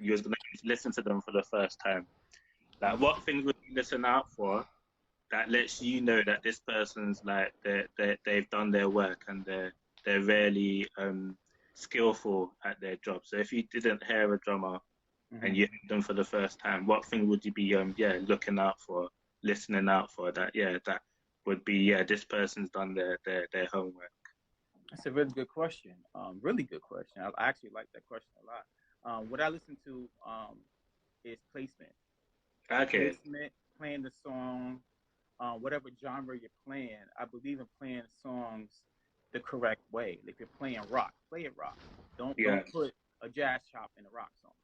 you was gonna listen to them for the first time. Like, what things would you listen out for that lets you know that this person's like they've done their work and they're really skillful at their job. So if you didn't hear a drummer and you heard them for the first time, what thing would you be looking out for, listening out for that would be this person's done their homework. That's a really good question. Really good question. I actually like that question a lot. What I listen to is placement. Okay. Placement, playing the song, whatever genre you're playing. I believe in playing songs the correct way. Like if you're playing rock, play it rock. Don't Yeah. put a jazz chop in a rock song.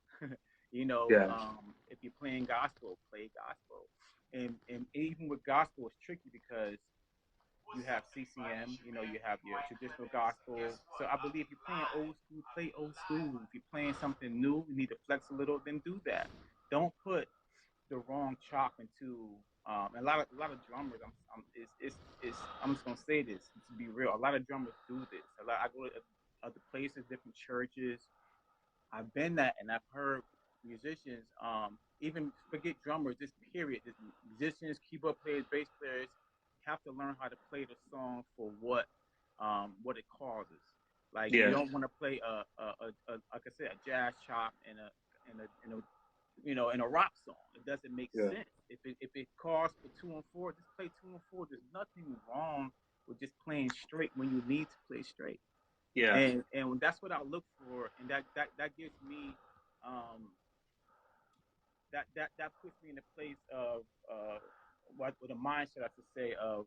Yeah. If you're playing gospel, play gospel. And even with gospel, it's tricky because you have CCM, you have your traditional gospel. So I believe if you're playing old school, play old school. If you're playing something new, you need to flex a little, then do that. Don't put the wrong chop into a lot of drummers. I'm just gonna say this to be real. A lot of drummers do this. I go to other places, different churches. I've been that, and I've heard musicians, even forget drummers. This period, this musicians, keyboard players, bass players have to learn how to play the song for what it causes. Like you Yeah. don't want to play like I said, a jazz chop in a rock song. It doesn't make Yeah. sense. If it calls for 2 and 4, just play 2 and 4. There's nothing wrong with just playing straight when you need to play straight. Yeah. And that's what I look for, and that gives me that puts me in a place of what with a mindset I should say of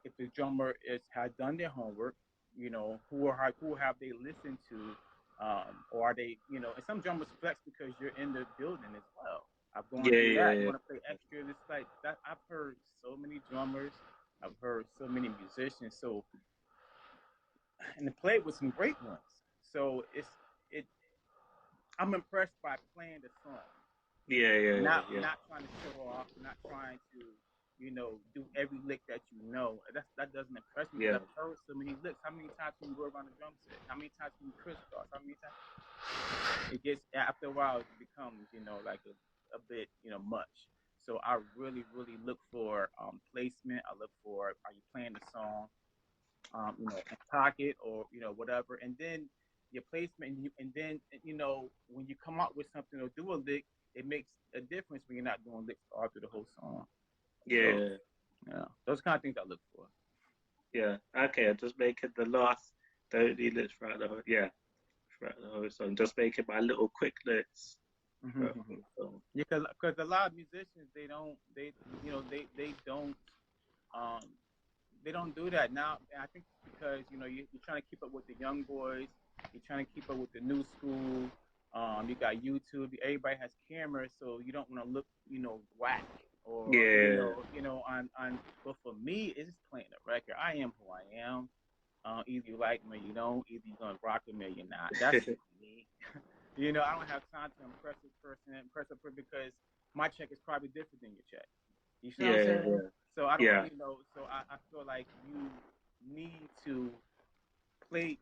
if the drummer has done their homework, who have they listened to, or are they, and some drummers flex because you're in the building as well. I've gone Yeah. through Yeah. that. You Yeah. want to play extra. It's like that. I've heard so many drummers. I've heard so many musicians. So, and played with some great ones. So it. I'm impressed by playing the song, Yeah. Yeah. not Yeah. not trying to show off, not trying to do every lick that you know. That doesn't impress me because Yeah. I've heard so many licks. How many times can you go around the drum set? How many times can you crisscross? How many times it gets after a while it becomes like a bit much. So I really look for placement. I look for, are you playing the song in pocket or whatever, and then your placement, and then when you come out with something or do a lick, it makes a difference when you're not doing licks all through the whole song. So Yeah. yeah, those kind of things I look for. Yeah. Okay. Just make it the last. Don't need it throughout the whole. Yeah. Throughout the whole song. Just make it my little quick licks throughout the whole song. Yeah, because a lot of musicians um they don't do that now. And I think it's because you're trying to keep up with the young boys, you're trying to keep up with the new school. You got YouTube. Everybody has cameras, so you don't want to look whack or Yeah. on. But for me, it's just playing the record. I am who I am. Either you like me or you don't. Either you're gonna rock with me or you're not. That's just me. I don't have time to impress a person because my check is probably different than your check. You see what I'm Yeah. saying? So I don't, Yeah. so I feel like you need to play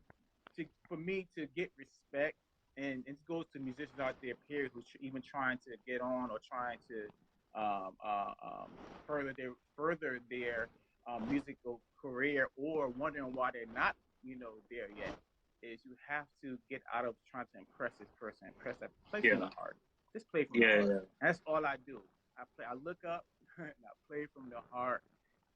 for me to get respect, and it goes to musicians out there, period, who's even trying to get on or trying to um, uh, um, further their musical career, or wondering why they're not, there yet. Is you have to get out of trying to impress this person, impress that. Play from the Yeah. heart. Just play from the Yeah. heart. Yeah. And that's all I do. I play. I look up and I play from the heart,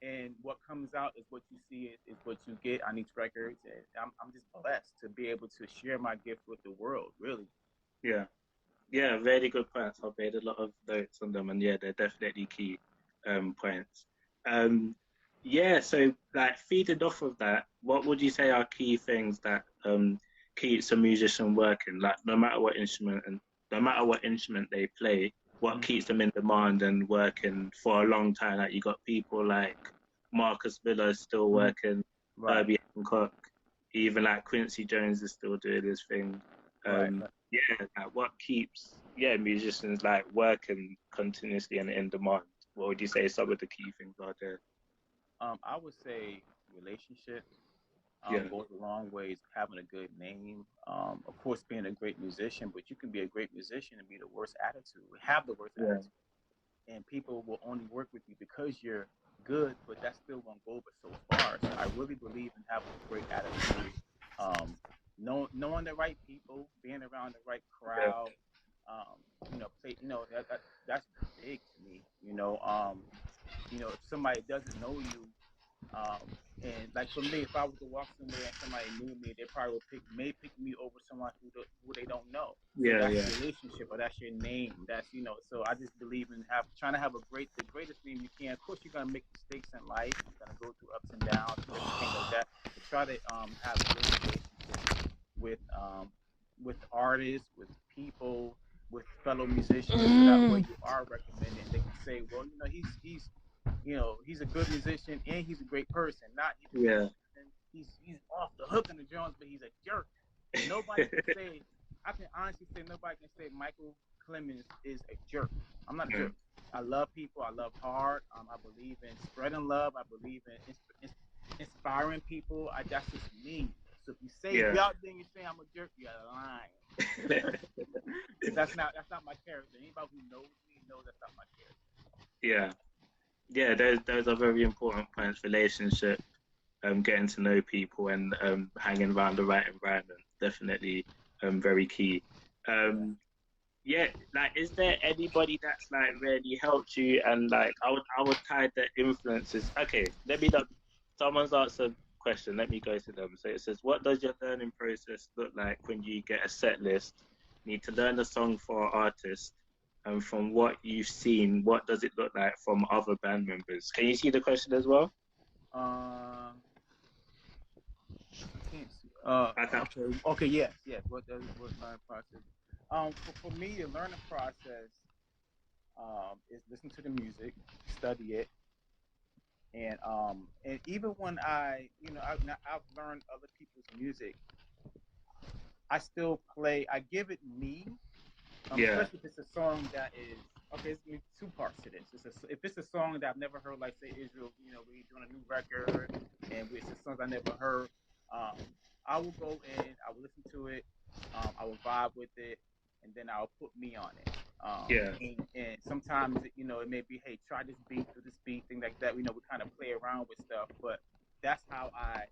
and what comes out is what you see, is what you get on each record. And I'm just blessed to be able to share my gift with the world, really. Yeah. Yeah, really good points. I've made a lot of notes on them, and yeah, they're definitely key points. Um, yeah, so like feeding off of that, what would you say are key things that keeps a musician working? Like no matter what instrument they play, what keeps them in demand and working for a long time? Like you got people like Marcus Miller still Mhm. working, Right, Herbie Hancock, even like Quincy Jones is still doing his thing. right, Um, right. yeah, like what keeps musicians like working continuously and in demand? What would you say some of the key things are there? I would say relationships. Yeah. goes a long ways. Having a good name, of course, being a great musician, but you can be a great musician and be the worst attitude, have the worst Yeah. attitude, and people will only work with you because you're good, but that still won't go but so far. So I really believe in having a great attitude, um, knowing the right people, being around the right Yeah. crowd, play, that's big to me. If somebody doesn't know you, um, and like for me, if I was to walk somewhere and somebody knew me, they probably would pick me over someone who they don't know. So Yeah. that's Yeah. a relationship, or that's your name. So I just believe in trying to have the greatest name you can. Of course, you're gonna make mistakes in life. You're gonna go through ups and downs and different things like that. But try to have great relationships with with artists, with people, with fellow musicians, so that way you are recommended. They can say, well, he's a good musician and he's a great person. Not he's a good Yeah. person. He's off the hook in the drums, but he's a jerk. Nobody can say. I can honestly say nobody can say Michael Clemons is a jerk. I'm not a jerk. Mm. I love people. I love hard. I believe in spreading love. I believe in inspiring people. That's just me. So if Yeah. you're out there and you're saying I'm a jerk, you're lying. That's not my character. Anybody who knows me knows that's not my character. Yeah. Yeah. Those are very important points. Relationship, getting to know people, and hanging around the right environment. Definitely, very key. Yeah. Um, yeah, like, is there anybody that's like really helped you? And like, I would tie the influences. Okay, let me know. Someone's asked a question. Let me go to them. So it says, what does your learning process look like when you get a set list? Need to learn a song for an artist, and from what you've seen, what does it look like from other band members? Can you see the question as well? Um, I can't see. Okay. Okay. Okay. Yes. Yes. What learning process? For me, the learning process is listen to the music, study it, and even when I've learned other people's music, I still play. I give it me, Yeah. especially if it's a song that is okay. It's two parts to this. If it's a song that I've never heard, like say Israel, we're doing a new record, and it's a songs I never heard. Um, I will go in, I will listen to it, I will vibe with it, and then I'll put me on it. Yeah. And sometimes it may be, hey, try this beat, do this beat, thing like that. We kind of play around with stuff, but that's how I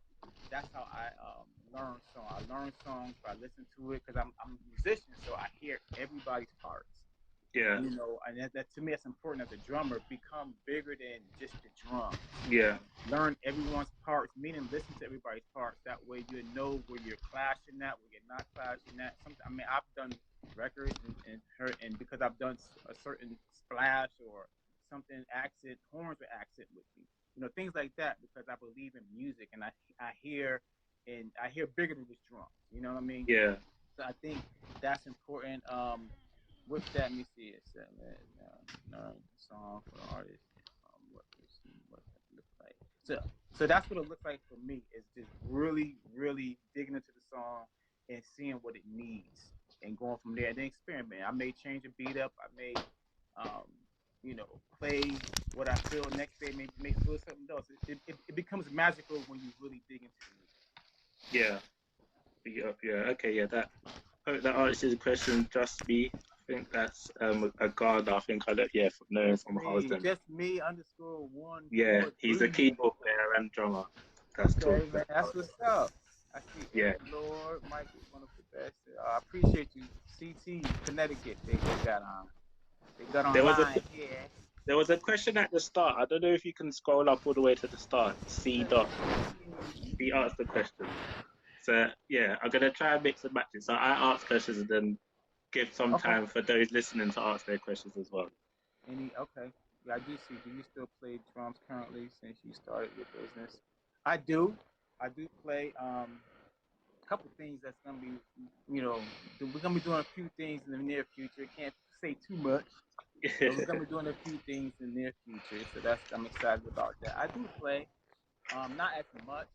learn songs. I learn songs by listening to it because I'm a musician, so I hear everybody's parts. Yeah. And that to me, that's important as a drummer. Become bigger than just the drum. Yeah. Learn everyone's parts, meaning listen to everybody's parts. That way you know where you're clashing at, where you're not clashing at. I've done records and because I've done a certain splash or something accent, horns or accent with me. Things like that because I believe in music and I hear bigger than just drums. You know what I mean? Yeah. So I think that's important. With that, let me see it. Song for artists. What it looks like. So that's what it looks like for me. Is just really, really digging into the song and seeing what it needs and going from there. And then experiment. I may change a beat up. I may, um, play what I feel. Next day may feel something else. It becomes magical when you really dig into the music. Yeah. Yeah. Yeah. Okay. Yeah. Hope that answers the question. Just me. I think that's a guard. I think I look, yeah, from knowing from Hosden. Just me underscore one Yeah, four he's a three. keyboard player and drummer. That's cool. Okay, man, that's what's up. I see Yeah. Ed Lord, Michael, wonderful best. I appreciate you, CT, Connecticut. They got There was a online here. there was a question at the start. I don't know if you can scroll up all the way to the start. C Let dot. me He asked the question. So yeah, I'm gonna try and mix and match it. So I ask questions and then give some Okay. time for those listening to ask their questions as well. Okay. Yeah, I do see. Do you still play drums currently since you started your business? I do. I do play a couple things that's gonna be, we're gonna be doing a few things in the near future. Can't say too much, but we're gonna be doing a few things in the near future. So I'm excited about that. I do play, not as much.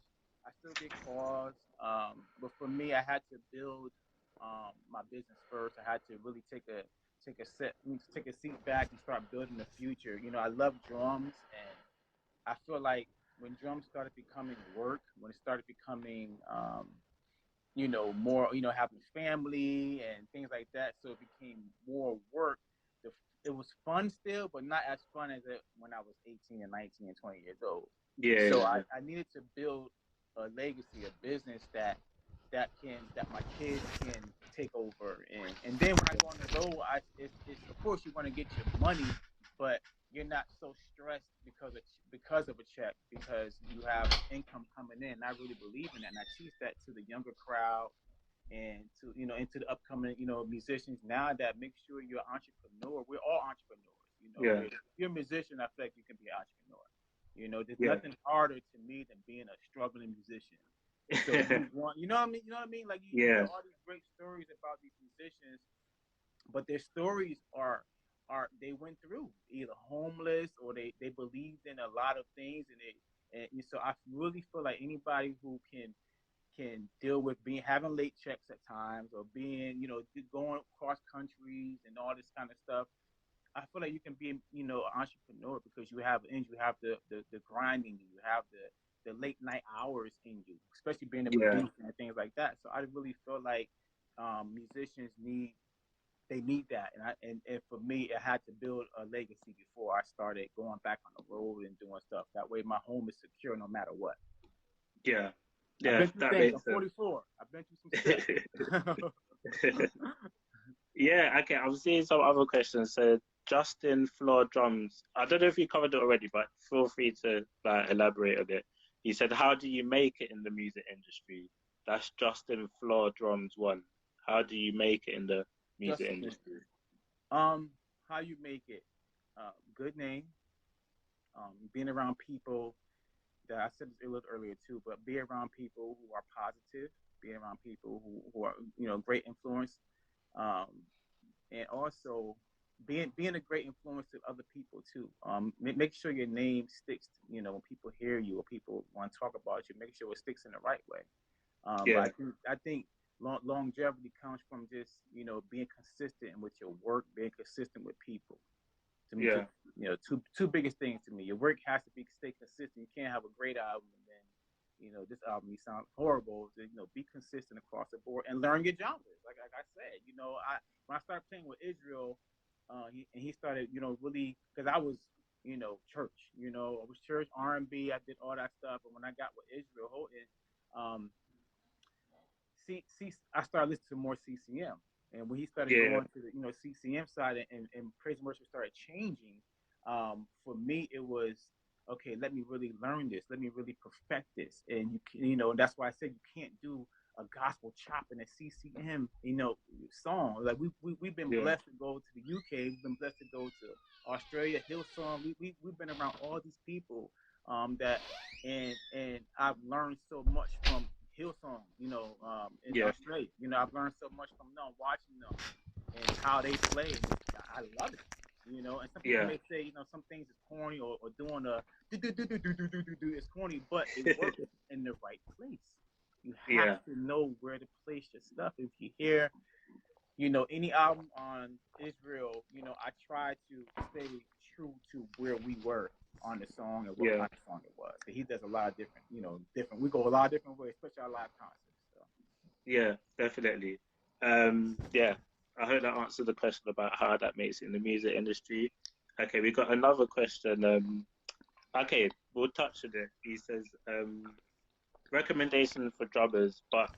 I still get calls, but for me, I had to build my business first. I had to really take a seat back and start building the future. I love drums, and I feel like when drums started becoming work, when it started becoming more, having family and things like that. So it became more work. The, it was fun still, but not as fun as it when I was 18 and 19 and 20 years old. Yeah, So yeah, I needed to build a legacy, a business that my kids can take over. And then when I go on the road, it's of course you want to get your money, but you're not so stressed because of a check because you have income coming in. I really believe in that, and I teach that to the younger crowd and to into the upcoming musicians now that make sure you're an entrepreneur. We're all entrepreneurs. yeah, If you're a musician, I feel like you can be an entrepreneur. There's yeah, nothing harder to me than being a struggling musician. So you want, you know what I mean? You know what I mean? Like you hear yeah, all these great stories about these musicians, but their stories are they went through either homeless or they believed in a lot of things, and so I really feel like anybody who can deal with being having late checks at times or being going cross countries and all this kind of stuff. I feel like you can be an entrepreneur because you have the grinding, you have the late night hours in you, especially being a yeah, producer and things like that. So I really feel like musicians need that, and for me, I had to build a legacy before I started going back on the road and doing stuff. That way, my home is secure no matter what. yeah, I've yeah. been through That things. I'm makes 44. I've been through some stuff. sense. Yeah, okay. I'm seeing some other questions. So Justin Floor Drums. I don't know if you covered it already, but feel free to elaborate on it. He said, "How do you make it in the music industry?" That's Justin Floor Drums one. How do you make it in the music Justin, industry? um, how you make it? Good name. Being around people that I said this a little earlier too, but be around people who are positive. Being around people who are great influence. Um, and also being a great influence to other people too. Make sure your name sticks. When people hear you or people want to talk about you, make sure it sticks in the right way. But Yeah, I think longevity comes from just being consistent with your work, being consistent with people. To yeah, two biggest things to me. Your work has to be stay consistent. You can't have a great album and then this album you sound horrible. Be consistent across the board and learn your genres. Like I said, I when I started playing with Israel, he started really because I was church. I was church R&B. I did all that stuff, and when I got with Israel Houghton, um, I started listening to more CCM. And when he started yeah, going to the CCM side and praise and worship started changing, for me it was okay. Let me really learn this. Let me really perfect this. And that's why I said you can't do a gospel chop in a CCM song. Like we've been yeah, blessed to go to the UK. We've been blessed to go to Australia, Hillsong. We've been around all these people that and I've learned so much from Hillsong, in yeah, Australia. I've learned so much from them, watching them and how they play. I love it. And some people yeah, may say, some things is corny or doing a do do do do do do do do do is corny, but it works in the right place. You have yeah, to know where to place your stuff. If you hear, any album on Israel, I try to stay true to where we were on the song and what yeah, kind of song it was. He does a lot of different. We go a lot of different ways, especially our live concerts. So. yeah, definitely. Yeah, I hope that answered the question about how that makes it in the music industry. Okay, we got another question. Okay, we'll touch on it. He says, recommendation for drummers, but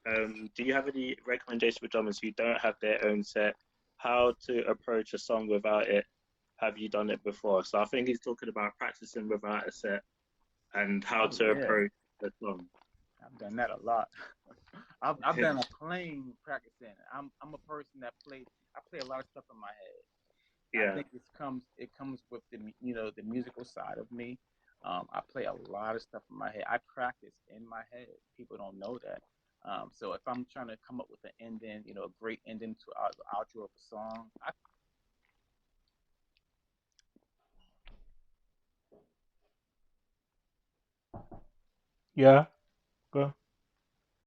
do you have any recommendation for drummers who don't have their own set? How to approach a song without it? Have you done it before? So I think he's talking about practicing without a set and how Oh to yeah, approach the song. I've done that a lot. I've done a plane practicing. I'm a person that plays. I play a lot of stuff in my head. I Yeah, think it comes with the musical side of me. I play a lot of stuff in my head. I practice in my head. People don't know that. So if I'm trying to come up with an ending, a great ending to the outro of a song, yeah,